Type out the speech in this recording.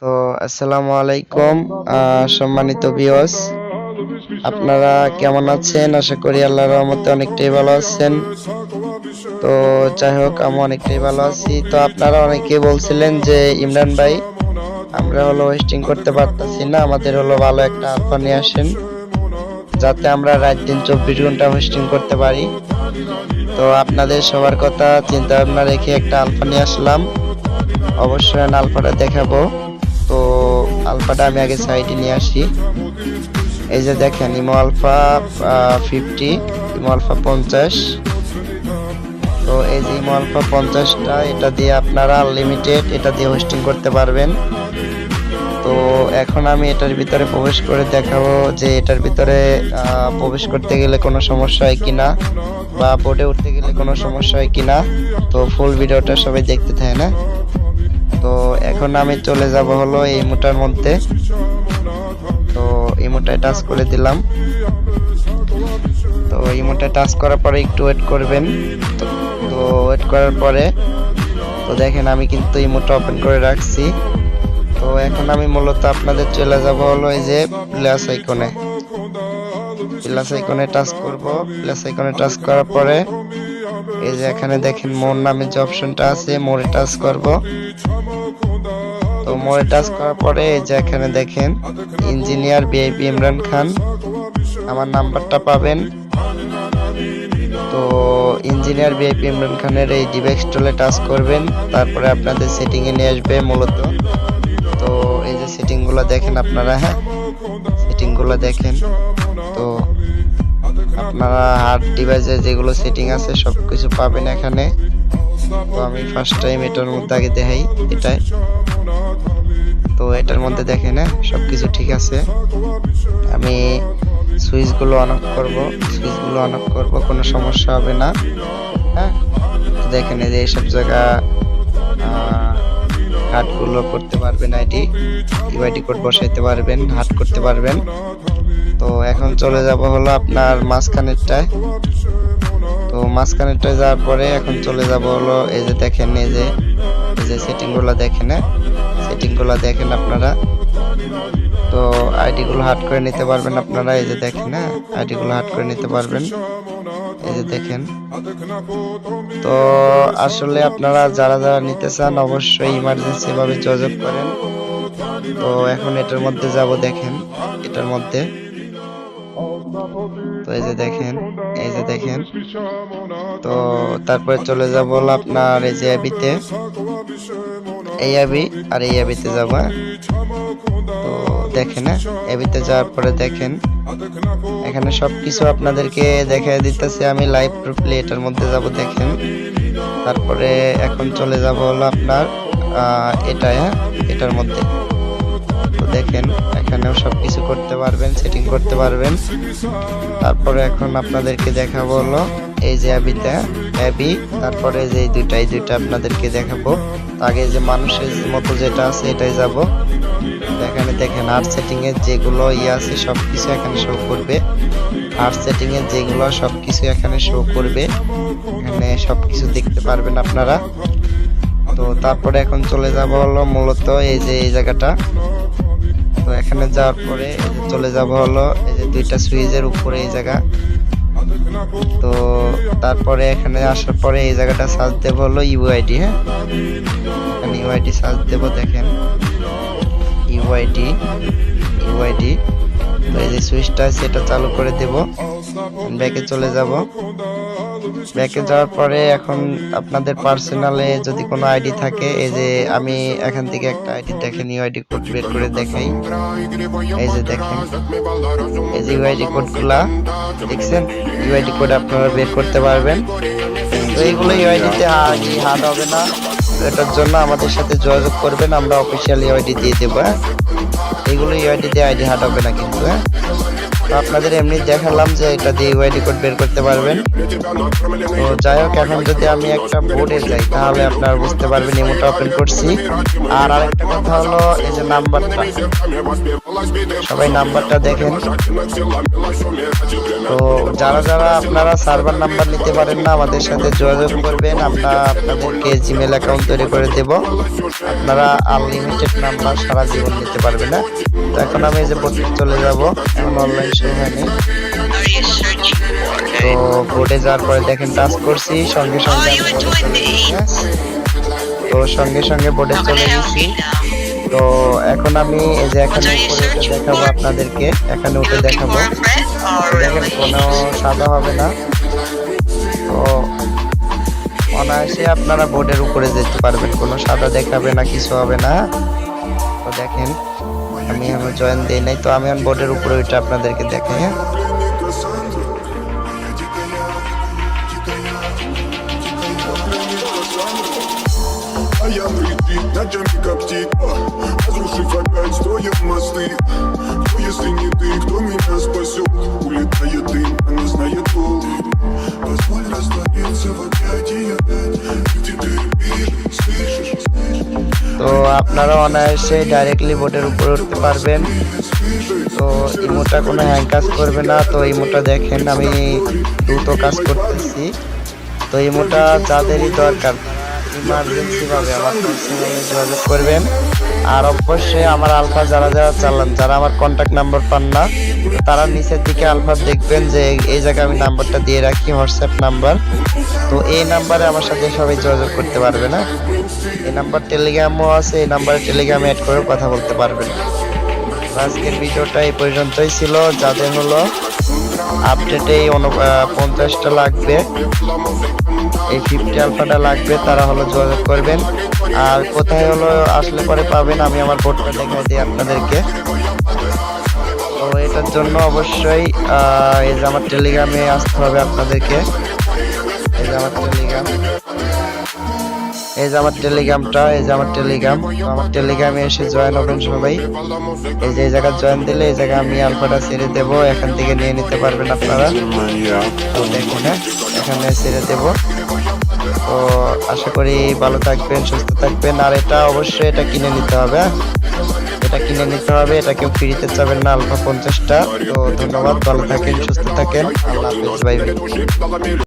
তো আসসালামু আলাইকুম সম্মানিত ভিউয়ার্স, আপনারা কেমন আছেন? আশা করি আল্লাহর রহমতে অনেকটাই ভালো আছেন। তো যাই হোক, আমি অনেকটাই ভালো আছি। তো আপনারা অনেকেই বলছিলেন যে ইমরান ভাই, আমরা হোস্টিং করতে পারতাছি না, আমাদের ভালো একটা আলফা নিয়ে আসেন, যাতে আমরা রাত দিন 24 ঘন্টা হোস্টিং করতে পারি। তো আপনাদের সবার কথা চিন্তা ভাবনা রেখে একটা আলফা নিয়ে আসলাম। অবশ্যই আলফাটা দেখাবো। তো আলফাটা আমি আগে সাইডে নিয়ে আসি। এই যে দেখেন, ইমো আলফা 50, ইমো আলফা 50। তো এই যে ইমো আলফা 50টা, এটা দিয়ে আপনারা আনলিমিটেড এটা দিয়ে হোস্টিং করতে পারবেন। তো এখন আমি এটার ভিতরে প্রবেশ করে দেখাবো যে এটার ভিতরে প্রবেশ করতে গেলে কোনো সমস্যা হয় কিনা, বা বোর্ডে উঠতে গেলে কোনো সমস্যা হয় কিনা। তো ফুল ভিডিওটা সবাই দেখতে থাকে না। তো এখন আমি চলে যাব এই ইমোটার মধ্যে। তো ইমোটায় টাচ করে দিলাম। তো ইমোটায় টাচ করার পরে একটু ওয়েট করবেন। তো ওয়েট করার পরে তো দেখেন, আমি কিন্তু ইমোটা ওপেন করে রাখছি। তো এখন আমি মূলত আপনাদের চলে যাব এই যে প্লাস আইকনে। প্লাস আইকনে টাচ করব। প্লাস আইকনে টাচ করার পরে এই যে এখানে দেখেন মোর নামে যে অপশনটা আছে, মোরে টাচ করব। তো মোরে টাচ করার পরে এই যে এখানে দেখেন ইঞ্জিনিয়ার ভিআইপি ইমরান খান, আমার নাম্বারটা পাবেন। তো ইঞ্জিনিয়ার ভিআইপি ইমরান খানের এই ডিভাইস টুলে টাচ করবেন। তারপরে আপনাদের সেটিং এ নিয়ে আসবে মূলত। তো এই যে সেটিং গুলো দেখেন আপনারা, হ্যাঁ, সেটিং গুলো দেখেন। তো আপনারা হার্ড ডিভাইসে যেগুলো সেটিং আছে সবকিছু পাবেন এখানে। তো আমি ফার্স্ট টাইম এটার মধ্যে আগে দেখাই এটাই। তো এটার মধ্যে দেখেন, হ্যাঁ, সবকিছু ঠিক আছে। আমি সুইচগুলো অন অফ করব, সুইচগুলো অন অফ করব, কোনো সমস্যা হবে না। হ্যাঁ, তো দেখেন এই যে এইসব জায়গা হার্ডগুলো করতে পারবেন, ইউআইডি কোড বসাইতে পারবেন, হার্ড করতে পারবেন। তো এখন চলে যাব আপনার মাঝখানেরটায়। তো মাঝখানেরটায় যাওয়ার পরে এখন চলে যাব এই যে দেখেন, এই যে সেটিংগুলো দেখেন, সেটিংগুলো দেখেন আপনারা। তো আইডিগুলো হার্ড করে নিতে পারবেন আপনারা। এই যে দেখেন, আইডিগুলো হার্ড করে নিতে পারবেন। এই যে দেখেন। তো আসলে আপনারা যারা যারা নিতে চান অবশ্যই ইমার্জেন্সি ভাবে যোগাযোগ করেন। তো এখন এটার মধ্যে যাব, দেখেন এটার মধ্যে। তো এই যে দেখেন, এই যে দেখেন। তো তারপরে চলে যাব আপনার এই যে অ্যাবিতে, এই অ্যাবি আর এই অ্যাবিতে যাব। তো দেখেন, অ্যাবিতে যাওয়ার পরে দেখেন এখানে সবকিছু আপনাদেরকে দেখাই দিতেছে। আমি লাইভ প্রুফলি এটার মধ্যে যাব, দেখেন। তারপরে এখন চলে যাব আপনার এটা, এটার মধ্যে। তো দেখেন এখানেও সবকিছু করতে পারবেন, সেটিং করতে পারবেন। তারপরে এখন আপনাদেরকে দেখাবো এই যে অ্যাবি, তারপরে যে এই দুইটা আপনাদেরকে দেখাবো। আগে যে মানুষের মতো যেটা আছে এটাই যাব। এখানে দেখেন আর্ট সেটিং এর যেগুলো আছে সবকিছু এখানে শো করবে। আর্ট সেটিং এর যেগুলো সবকিছু এখানে শো করবে, এখানে সবকিছু দেখতে পারবেন আপনারা। তো তারপরে এখন চলে যাব মূলত এই যে এই জায়গাটা। তো এখানে যাওয়ার পরে চলে যাব এই যে দুইটা সুইচের উপরে এই জায়গা। তো তারপরে এখানে আসার পরে এই জায়গাটা সার্চ দেব ইউআইডি। হ্যাঁ, এখানে ইউআইডি সার্চ দেব, দেখেন ইউআইডি। তো এই যে সুইচটা সেটা চালু করে দেব। ব্যাকে চলে যাব। ব্যাকে যাওয়ার পরে এখন আপনাদের পার্সোনালে যদি কোনো আইডি থাকে, এই যে আমি এখান থেকে একটা আইডি দেখেন ইউআইডি কোড বের করে দেখাই। এই যে দেখেন, এই যে ইউআইডি কোডগুলা দেখছেন, ইউআইডি কোড আপনারা বের করতে পারবেন। তো এইগুলো ইউআইডিতে হার্ড হবে না। এটার জন্য আমাদের সাথে যোগাযোগ করবেন, আমরা অফিসিয়াল ইউআইডি দিয়ে দেবো। এইগুলো ইউআইডি দিয়ে আইডি হার্ড হবে না কিন্তু। তো আপনাদের এমনি দেখালাম যে এটা দিয়ে ইউআইডি কোড বের করতে পারবেন। তো যাই হোক, এখন যদি আমি একটা বোর্ডে যাই তাহলে আপনারা বুঝতে পারবেন ইমোটা ওপেন করছি। আর আরেকটা কথা হলো, এই যে নাম্বারটা, সবাই নাম্বারটা দেখেন। তো যারা যারা আপনারা সার্ভার নাম্বার নিতে পারেন না, আমাদের সাথে যোগাযোগ করবেন, আমরা আপনাদেরকে জিমেল অ্যাকাউন্ট তৈরি করে দেব। আপনারা আনলিমিটেড নাম্বার সারা জীবন নিতে পারবেন না। তো এখন আমি এই যে বোর্ডে চলে যাব, এখন অনলাইন শুরু হয়নি। তো বোর্ডে যাওয়ার পরে দেখেন টাচ করছি, সঙ্গে সঙ্গে তো সঙ্গে সঙ্গে বোর্ডে চলে গেছি। তো এখন আমি এই যে এখানে উপরে উঠে দেখাবো আপনাদেরকে, এখানে উঠে দেখাবো, দেখেন কোনো সাদা হবে না। তো অনায়াসে আপনারা বোর্ডের উপরে যেতে পারবেন, কোনো সাদা দেখাবে না, কিছু হবে না। তো দেখেন আমি আমার জয়েন দেই নাই, তো আমি বোর্ডের উপরে উঠে আপনাদেরকে দেখাই। А я притит, ночами коптит, разрушив опять стоя мосты. Кто, если не ты, кто меня спасет? Улетает дым, она знает пол. Позволь раствориться в объятии опять. Где ты слышишь? তো আপনারা অনায়াসে ডাইরেক্টলি বোর্ডের উপরে উঠতে পারবেন। তো ইমোটা কোনো হ্যাং কাজ করবে না। তো ইমোটা দেখেন আমি দ্রুত কাজ করতেছি। তো ইমোটা যাদেরই দরকার ইমার্জেন্সি ভাবে আমার পার্সোনালি যোগাযোগ করবেন। আর অবশ্যই আমার আলফা যারা যারা চালান, যারা আমার কন্ট্যাক্ট নাম্বার পান না, তারা নিচের দিকে আলফা দেখবেন যে এই জায়গায় আমি নাম্বারটা দিয়ে রাখি, হোয়াটসঅ্যাপ নাম্বার। তো এই নাম্বারে আমার সাথে সবাই যোগাযোগ করতে পারবে না। এই নাম্বার টেলিগ্রামও আছে, এই নাম্বারে টেলিগ্রামে অ্যাড করে কথা বলতে পারবেন। আজকের ভিডিওটা এই পর্যন্তই ছিল। যাদের হলো আপডেটে 50টা লাগবে, এই 50 আলফাটা লাগবে, তারা হলো যোগাযোগ করবেন। আর কোথায় হলো আসলে পরে পাবেন আমি আমার বোর্ডটা দেখাই দিই আপনাদেরকে। তো এটার জন্য অবশ্যই এই যে আমার টেলিগ্রামে আসতে হবে আপনাদেরকে। এই যে আমার টেলিগ্রাম, এই যে আমার টেলিগ্রামটা, এই যে আমার টেলিগ্রাম। আমার টেলিগ্রামে এসে জয়েন হবেন সবাই। এই যে এই জায়গায় জয়েন দিলে এই জায়গায় আমি আলফাটা ছেড়ে দেবো, এখান থেকে নিয়ে নিতে পারবেন আপনারা। তো দেখুন, এখানে ছেড়ে দেব। তো আশা করি ভালো থাকবেন, সুস্থ থাকবেন। আর এটা অবশ্যই এটা কিনে নিতে হবে, এটা কিনে নিতে হবে, এটা কেউ ফ্রিতে চাবেন না, আলফা 50টা। তো ধন্যবাদ, ভালো থাকেন, সুস্থ থাকেন, আল্লাহ হাফেজ, বাই বাই।